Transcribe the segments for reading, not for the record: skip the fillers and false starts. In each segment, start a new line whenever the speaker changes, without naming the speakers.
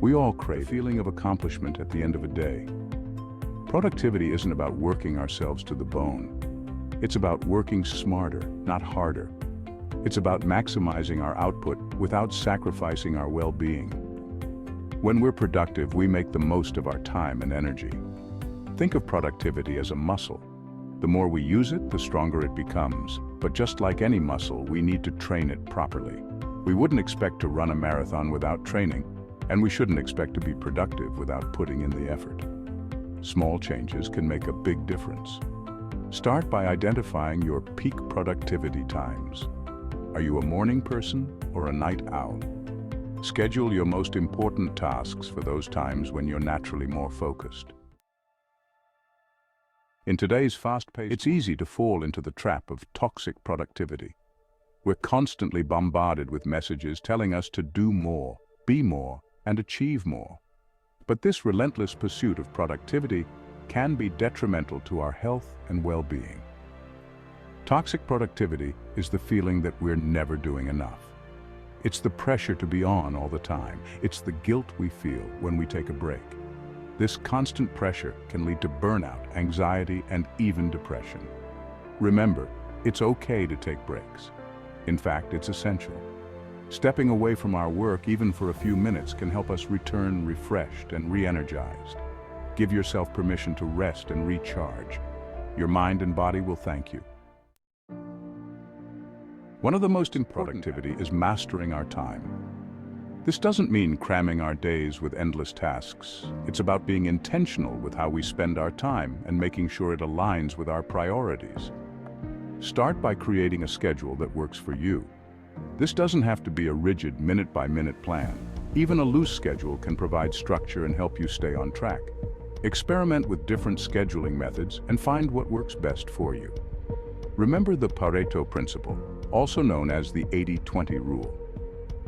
We all crave a feeling of accomplishment at the end of a day. Productivity isn't about working ourselves to the bone. It's about working smarter, not harder. It's about maximizing our output without sacrificing our well-being. When we're productive, we make the most of our time and energy. Think of productivity as a muscle. The more we use it, the stronger it becomes. But just like any muscle, we need to train it properly. We wouldn't expect to run a marathon without training, and we shouldn't expect to be productive without putting in the effort. Small changes can make a big difference. Start by identifying your peak productivity times. Are you a morning person or a night owl? Schedule your most important tasks for those times when you're naturally more focused. In today's fast-paced, it's easy to fall into the trap of toxic productivity. We're constantly bombarded with messages telling us to do more, be more, and achieve more. But this relentless pursuit of productivity can be detrimental to our health and well-being. Toxic productivity is the feeling that we're never doing enough. It's the pressure to be on all the time. It's the guilt we feel when we take a break. This constant pressure can lead to burnout, anxiety, and even depression. Remember, it's okay to take breaks. In fact, it's essential. Stepping away from our work, even for a few minutes, can help us return refreshed and re-energized. Give yourself permission to rest and recharge. Your mind and body will thank you. One of the most important productivity is mastering our time. This doesn't mean cramming our days with endless tasks. It's about being intentional with how we spend our time and making sure it aligns with our priorities. Start by creating a schedule that works for you. This doesn't have to be a rigid minute-by-minute plan. Even a loose schedule can provide structure and help you stay on track. Experiment with different scheduling methods and find what works best for you. Remember the Pareto Principle, also known as the 80-20 rule.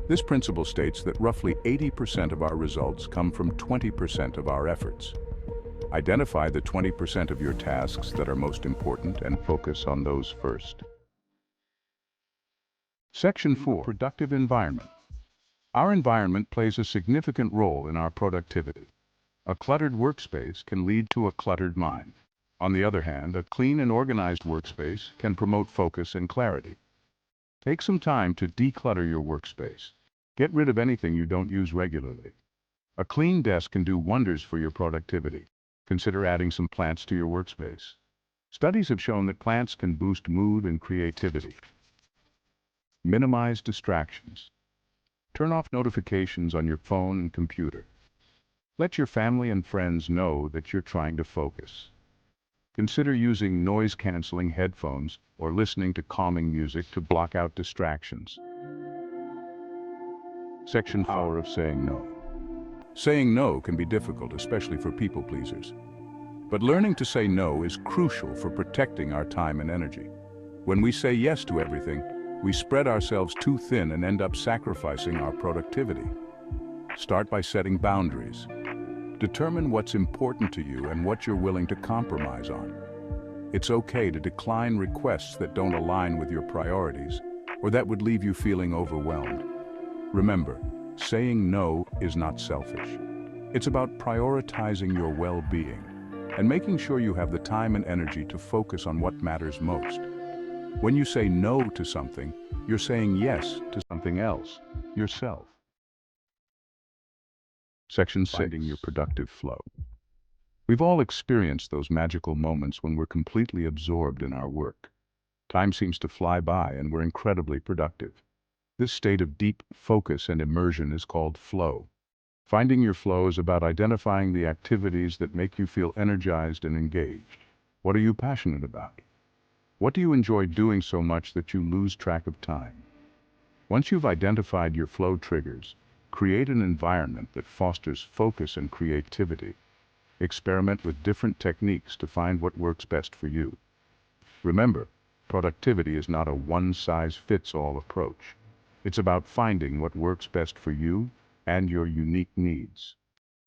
This principle states that roughly 80% of our results come from 20% of our efforts. Identify the 20% of your tasks that are most important and focus on those first. Section 4. Productive environment. Our environment plays a significant role in our productivity. A cluttered workspace can lead to a cluttered mind. On the other hand, a clean and organized workspace can promote focus and clarity. Take some time to declutter your workspace. Get rid of anything you don't use regularly. A clean desk can do wonders for your productivity. Consider adding some plants to your workspace. Studies have shown that plants can boost mood and creativity. Minimize distractions. Turn off notifications on your phone and computer. Let your family and friends know that you're trying to focus. Consider using noise-canceling headphones or listening to calming music to block out distractions. Section 4 of saying no. Saying no can be difficult, especially for people pleasers. But learning to say no is crucial for protecting our time and energy. When we say yes to everything, we spread ourselves too thin and end up sacrificing our productivity. Start by setting boundaries. Determine what's important to you and what you're willing to compromise on. It's okay to decline requests that don't align with your priorities or that would leave you feeling overwhelmed. Remember, saying no is not selfish. It's about prioritizing your well-being and making sure you have the time and energy to focus on what matters most. When you say no to something, you're saying yes to something else, yourself. Section 6. Finding your productive flow. We've all experienced those magical moments when we're completely absorbed in our work. Time seems to fly by and we're incredibly productive. This state of deep focus and immersion is called flow. Finding your flow is about identifying the activities that make you feel energized and engaged. What are you passionate about? What do you enjoy doing so much that you lose track of time? Once you've identified your flow triggers, create an environment that fosters focus and creativity. Experiment with different techniques to find what works best for you. Remember, productivity is not a one-size-fits-all approach. It's about finding what works best for you and your unique needs.